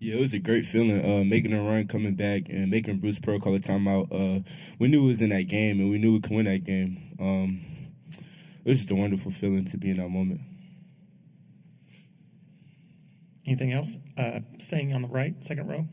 Yeah, it was a great feeling making a run, coming back, and making Bruce Pearl call a timeout. We knew it was in that game, and we knew we could win that game. It was just a wonderful feeling to be in that moment. Anything else? Staying on the right, second row.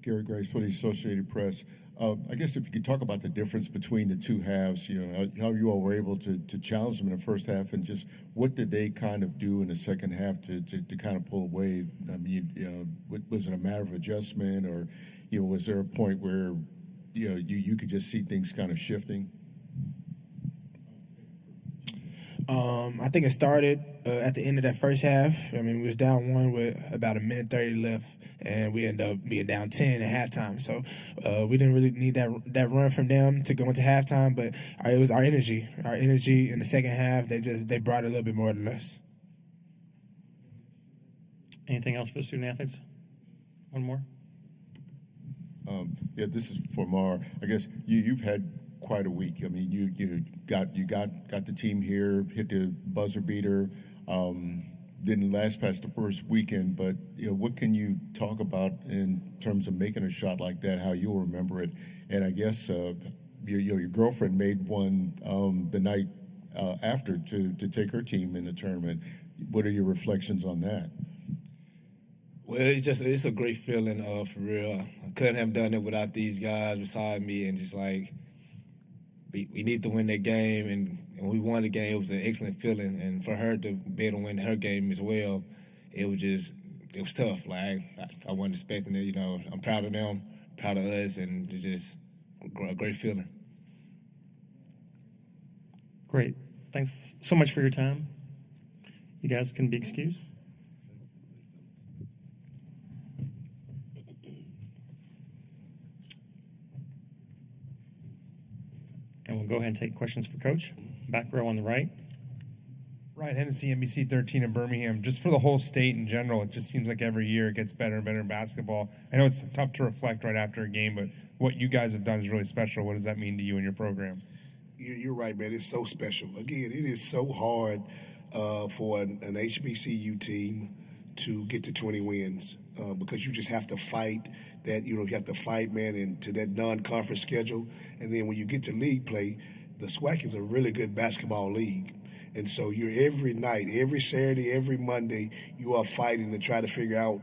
Gary Grace for the Associated Press. I guess if you could talk about the difference between the two halves, how you all were able to challenge them in the first half, and just what did they kind of do in the second half to kind of pull away? I mean, was it a matter of adjustment, or was there a point where you could just see things kind of shifting? I think it started at the end of that first half. I mean, we was down 1 with about a minute 30 left, and we ended up being down 10 at halftime. So we didn't really need that run from them to go into halftime, but it was our energy. Our energy in the second half, they brought it a little bit more than us. Anything else for the student athletes? One more. Yeah, this is for Mar. I guess you've had quite a week. I mean, you got the team here, hit the buzzer beater. Didn't last past the first weekend, but what can you talk about in terms of making a shot like that? How you'll remember it? And I guess your girlfriend made one the night after to take her team in the tournament. What are your reflections on that? Well, it's a great feeling, for real. I couldn't have done it without these guys beside me, and just like we need to win that game, and we won the game. It was an excellent feeling, and for her to be able to win her game as well, it was tough. Like I wasn't expecting it. I'm proud of them, proud of us, and it's just a great feeling. Great. Thanks so much for your time. You guys can be excused. And we'll go ahead and take questions for Coach. Back row on the right. Ryan Hennessy, NBC 13 in Birmingham. Just for the whole state in general, it just seems like every year it gets better and better in basketball. I know it's tough to reflect right after a game, but what you guys have done is really special. What does that mean to you and your program? You're right, man. It's so special. Again, it is so hard for an HBCU team to get to 20 wins because you just have to fight that, you have to fight, man, into that non-conference schedule. And then when you get to league play, the SWAC is a really good basketball league. And so you're every night, every Saturday, every Monday, you are fighting to try to figure out,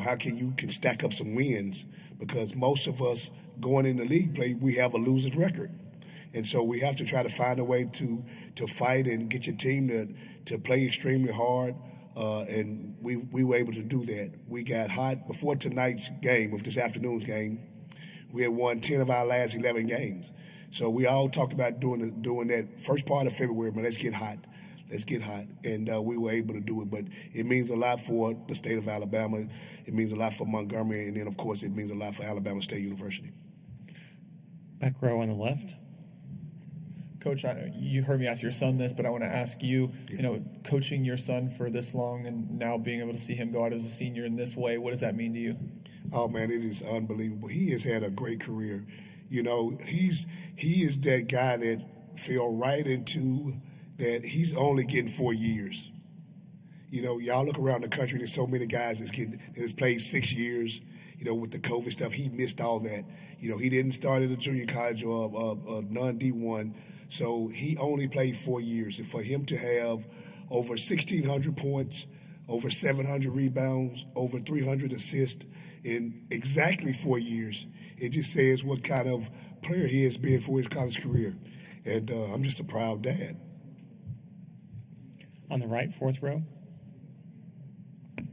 how you can stack up some wins, because most of us going into league play, we have a losing record. And so we have to try to find a way to fight and get your team to play extremely hard. And we were able to do that. We got hot before tonight's game, of this afternoon's game. We had won 10 of our last 11 games. So we all talked about doing that first part of February, but let's get hot. And we were able to do it. But it means a lot for the state of Alabama. It means a lot for Montgomery. And then, of course, it means a lot for Alabama State University. Back row on the left. Coach, you heard me ask your son this, but I want to ask you, coaching your son for this long and now being able to see him go out as a senior in this way, what does that mean to you? Oh, man, it is unbelievable. He has had a great career. He is that guy that fell right into that he's only getting 4 years. Y'all look around the country, there's so many guys that's played 6 years. With the COVID stuff, he missed all that. He didn't start at a junior college or a non-D1. So he only played 4 years. And for him to have over 1,600 points, over 700 rebounds, over 300 assists in exactly 4 years, it just says what kind of player he has been for his college career. And I'm just a proud dad. On the right, fourth row.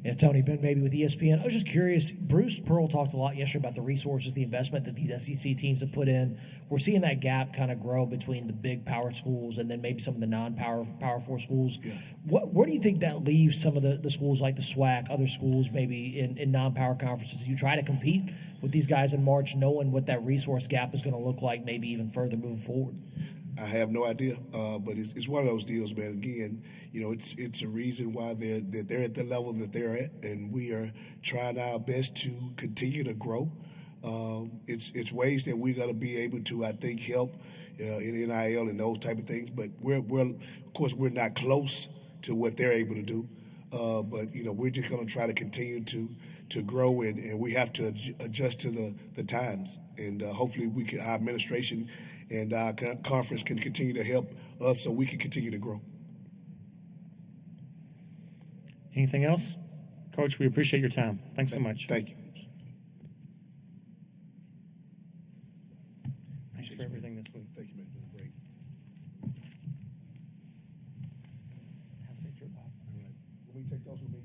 Yeah, Tony, Ben Maybe with ESPN. I was just curious. Bruce Pearl talked a lot yesterday about the resources, the investment that these SEC teams have put in. We're seeing that gap kind of grow between the big power schools and then maybe some of the non-power four schools. Yeah. Where do you think that leaves some of the schools like the SWAC, other schools maybe in non-power conferences? You try to compete with these guys in March, knowing what that resource gap is going to look like, maybe even further moving forward. I have no idea, but it's one of those deals, man. Again, it's a reason why they're at the level that they're at, and we are trying our best to continue to grow. It's ways that we're going to be able to, I think, help in NIL and those type of things. But we're of course we're not close to what they're able to do. But we're just going to try to continue to grow, and we have to adjust to the times. And hopefully, our administration and our conference can continue to help us so we can continue to grow. Anything else? Coach, we appreciate your time. Thanks so much. Thank you. Thanks for everything this week. Thank you, man. Great. Have a safe trip back. All right. Let me take those with me.